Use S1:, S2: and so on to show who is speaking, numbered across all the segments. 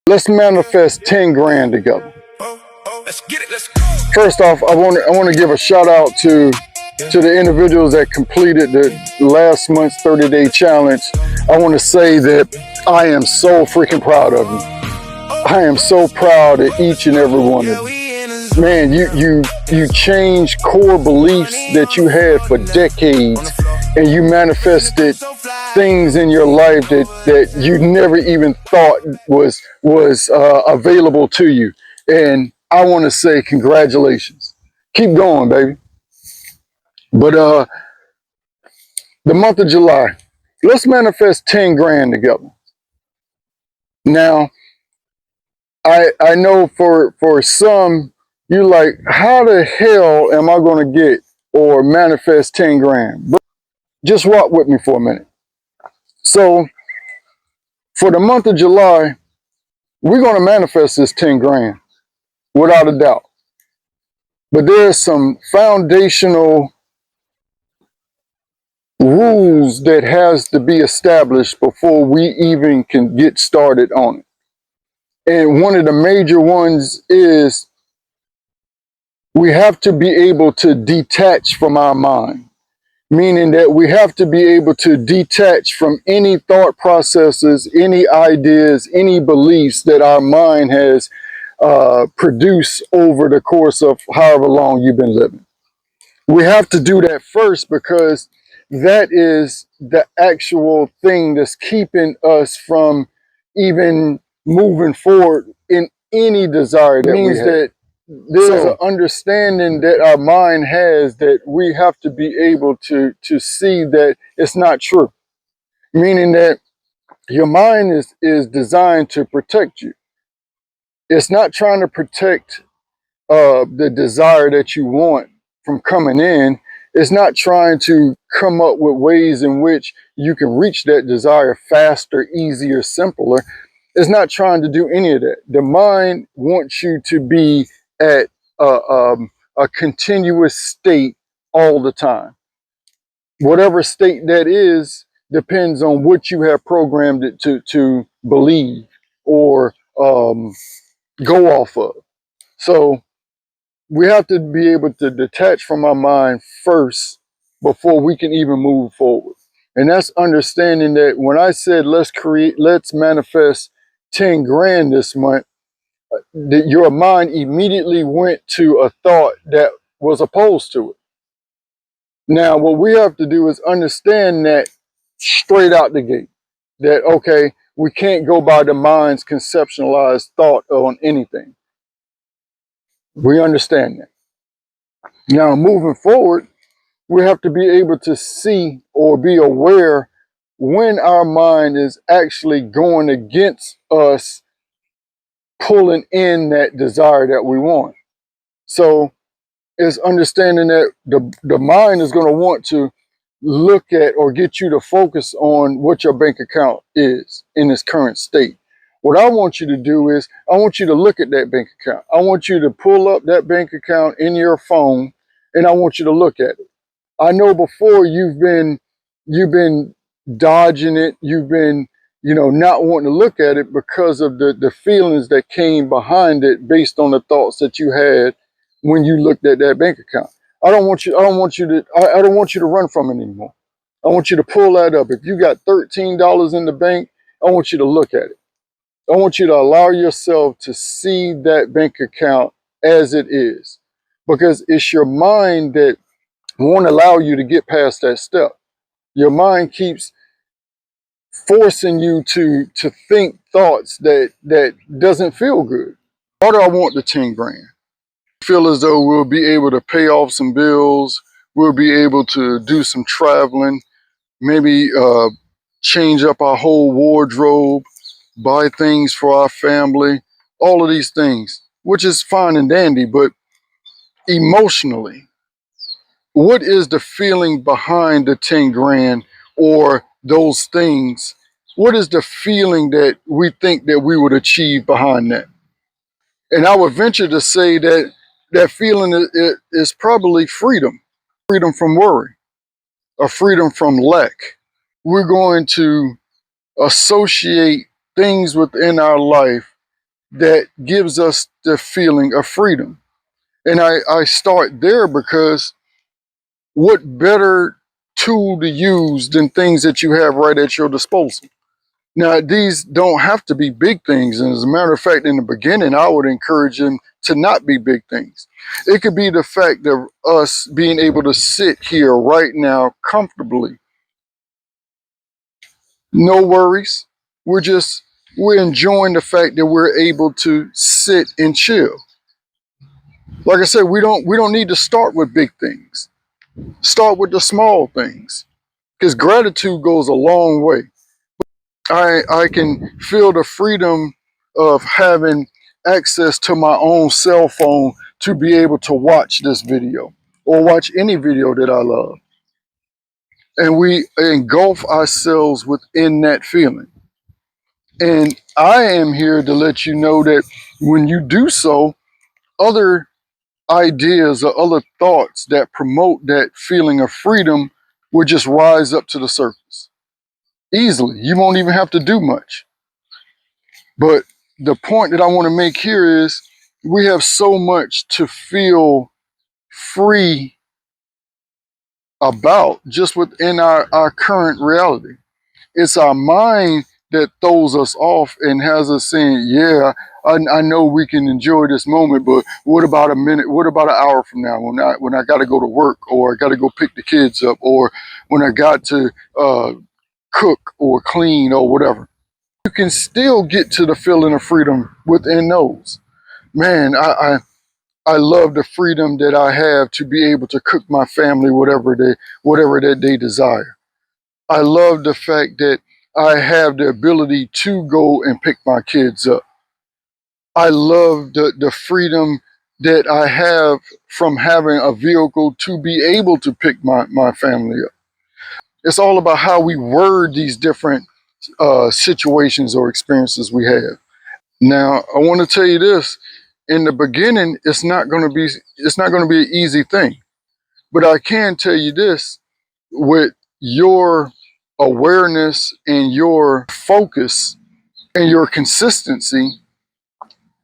S1: Let's manifest 10 grand together.
S2: Let's get it. Let's go.
S1: First off, I want to give a shout out to the individuals that completed the last month's 30-day challenge. I want to say that I am so freaking proud of you. I am so proud of each and every one of you. Man, you changed core beliefs that you had for decades, and you manifested things in your life that you never even thought was available to you. And I want to say congratulations. Keep going, baby. But the month of July, let's manifest 10 grand together. Now, I know for some, you're like, how the hell am I going to get or manifest 10 grand? But just walk with me for a minute. So for the month of July, we're going to manifest this 10 grand without a doubt. But there's some foundational rules that has to be established before we even can get started on it. And one of the major ones is we have to be able to detach from our mind, meaning that we have to be able to detach from any thought processes, any ideas, any beliefs that our mind has produced over the course of however long you've been living. We have to do that first because that is the actual thing that's keeping us from even moving forward in any desire that we have. That there's an understanding that our mind has that we have to be able to see that it's not true. Meaning that your mind is designed to protect you. It's not trying to protect the desire that you want from coming in. It's not trying to come up with ways in which you can reach that desire faster, easier, simpler. It's not trying to do any of that. The mind wants you to be at a continuous state all the time. Whatever state that is depends on what you have programmed it to believe or go off of. So we have to be able to detach from our mind first before we can even move forward. And that's understanding that when I said let's manifest 10 grand this month, that your mind immediately went to a thought that was opposed to it. Now, what we have to do is understand that straight out the gate, that, okay, we can't go by the mind's conceptualized thought on anything. We understand that. Now, moving forward, we have to be able to see or be aware when our mind is actually going against us pulling in that desire that we want. So it's understanding that the mind is going to want to look at or get you to focus on what your bank account is in its current state. What I want you to do is I want you to look at that bank account. I want you to pull up that bank account in your phone and I want you to look at it. I know before you've been dodging it, you've been, not wanting to look at it because of the feelings that came behind it based on the thoughts that you had when you looked at that bank account. I don't want you to run from it anymore. I want you to pull that up. If you got $13 in the bank, I want you to look at it. I want you to allow yourself to see that bank account as it is, because it's your mind that won't allow you to get past that step. Your mind keeps forcing you to think thoughts that doesn't feel good. Why do I want the 10 grand? I feel as though we'll be able to pay off some bills. We'll be able to do some traveling, maybe change up our whole wardrobe, buy things for our family, all of these things, which is fine and dandy, but emotionally, what is the feeling behind the 10 grand or those things? What is the feeling that we think that we would achieve behind that? And I would venture to say that that feeling is probably freedom, freedom from worry, or freedom from lack. We're going to associate things within our life that gives us the feeling of freedom. And I start there because what better tool to use than things that you have right at your disposal? Now, these don't have to be big things. And as a matter of fact, in the beginning, I would encourage them to not be big things. It could be the fact of us being able to sit here right now comfortably. No worries. We're enjoying the fact that we're able to sit and chill. Like I said, we don't need to start with big things. Start with the small things. Because gratitude goes a long way. I can feel the freedom of having access to my own cell phone to be able to watch this video or watch any video that I love. And we engulf ourselves within that feeling. And I am here to let you know that when you do so, other ideas or other thoughts that promote that feeling of freedom will just rise up to the surface easily. You won't even have to do much. But the point that I want to make here is we have so much to feel free about just within our current reality. It's our mind that throws us off and has us saying, yeah, I know we can enjoy this moment, but what about a minute? What about an hour from now when I got to go to work, or I got to go pick the kids up, or when I got to cook or clean or whatever? You can still get to the feeling of freedom within those. Man, I love the freedom that I have to be able to cook my family whatever that they desire. I love the fact that I have the ability to go and pick my kids up. I love the freedom that I have from having a vehicle to be able to pick my family up. It's all about how we word these different situations or experiences we have. Now, I want to tell you this. In the beginning, it's not going to be an easy thing. But I can tell you this, with your awareness and your focus and your consistency,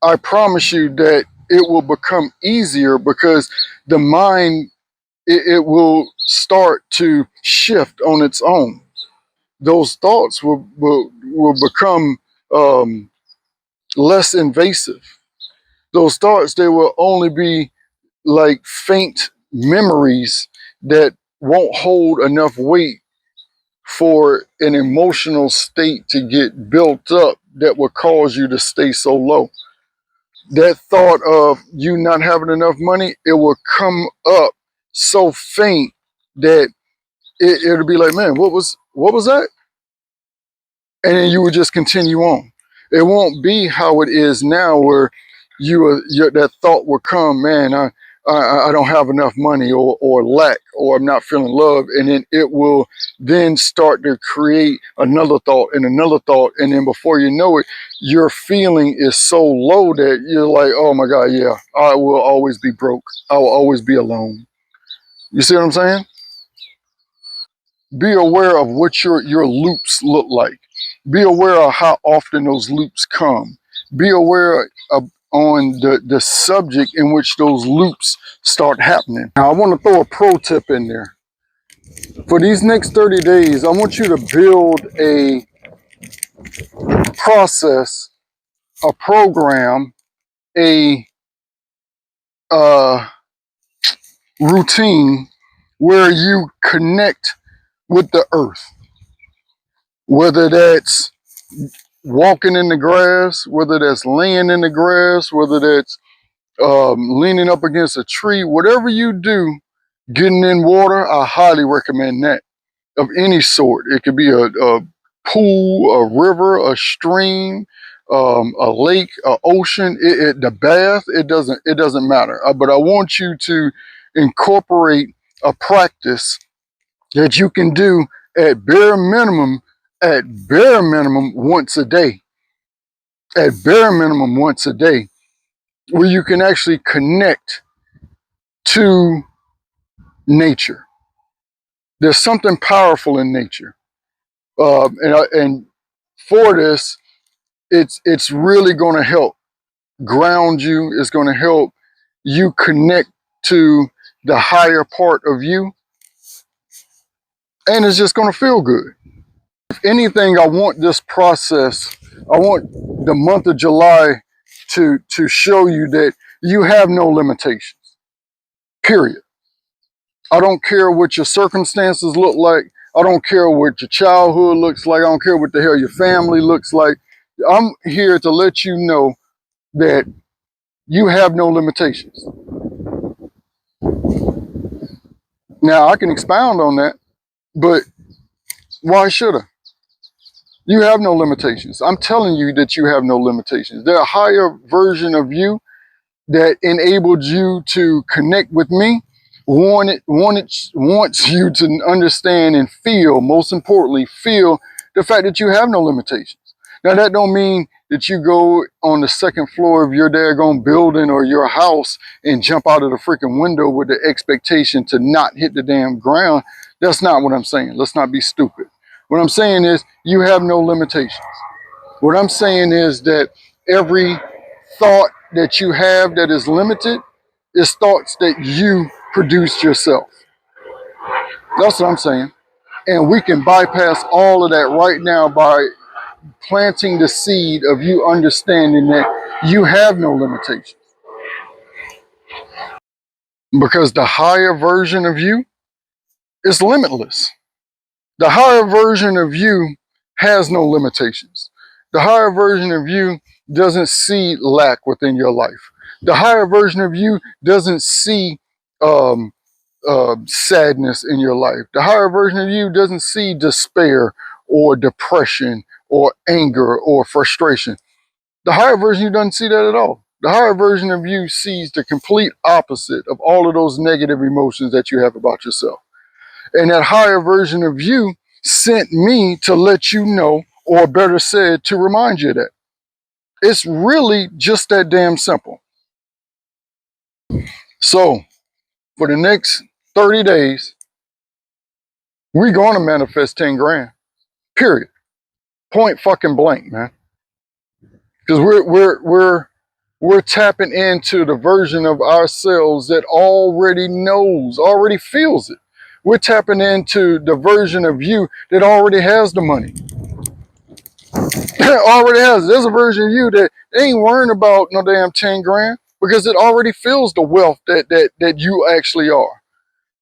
S1: I promise you that it will become easier because the mind, it will start to shift on its own. Those thoughts will become less invasive. Those thoughts, they will only be like faint memories that won't hold enough weight for an emotional state to get built up that will cause you to stay so low. That thought of you not having enough money, it will come up so faint that it'll be like, man, what was that? And then you would just continue on. It won't be how it is now, where that thought will come, man, I don't have enough money, or lack, or I'm not feeling love, and then it will then start to create another thought and another thought, and then before you know it, your feeling is so low that you're like, oh my God, yeah, I will always be broke. I will always be alone. You see what I'm saying? Be aware of what your loops look like. Be aware of how often those loops come. Be aware of on the subject in which those loops start happening. Now, I want to throw a pro tip in there. For these next 30 days, I want you to build a process, a program, a routine where you connect with the earth, whether that's walking in the grass, whether that's laying in the grass, whether that's leaning up against a tree, whatever you do, getting in water, I highly recommend that, of any sort. It could be a pool, a river, a stream, a lake, a ocean, the bath. It doesn't matter. But I want you to incorporate a practice that you can do at bare minimum, once a day. At bare minimum once a day, where you can actually connect to nature. There's something powerful in nature, and for this, it's really going to help ground you. It's going to help you connect to the higher part of you. And it's just going to feel good. If anything, I want this process, I want the month of July to show you that you have no limitations, period. I don't care what your circumstances look like. I don't care what your childhood looks like. I don't care what the hell your family looks like. I'm here to let you know that you have no limitations. Now, I can expound on that, but why should I? You have no limitations. I'm telling you that you have no limitations. There's a higher version of you that enabled you to connect with me, wants you to understand and feel, most importantly, feel the fact that you have no limitations. Now, that don't mean that you go on the second floor of your daggone building or your house and jump out of the freaking window with the expectation to not hit the damn ground. That's not what I'm saying. Let's not be stupid. What I'm saying is you have no limitations. What I'm saying is that every thought that you have that is limited is thoughts that you produced yourself. That's what I'm saying. And we can bypass all of that right now by planting the seed of you understanding that you have no limitations. Because the higher version of you is limitless. The higher version of you has no limitations. The higher version of you doesn't see lack within your life. The higher version of you doesn't see sadness in your life. The higher version of you doesn't see despair or depression or anger or frustration. The higher version of you doesn't see that at all. The higher version of you sees the complete opposite of all of those negative emotions that you have about yourself. And that higher version of you sent me to let you know, or better said, to remind you of that. It's really just that damn simple. So, for the next 30 days, we're going to manifest 10 grand. Period. Point fucking blank, man. Because we're tapping into the version of ourselves that already knows, already feels it. We're tapping into the version of you that already has the money. Already has. There's a version of you that ain't worrying about no damn 10 grand because it already feels the wealth that you actually are.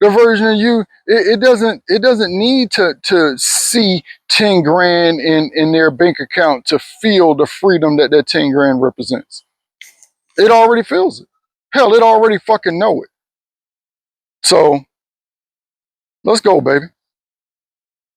S1: The version of you, it doesn't need to see 10 grand in their bank account to feel the freedom that 10 grand represents. It already feels it. Hell, it already fucking know it. So let's go, baby.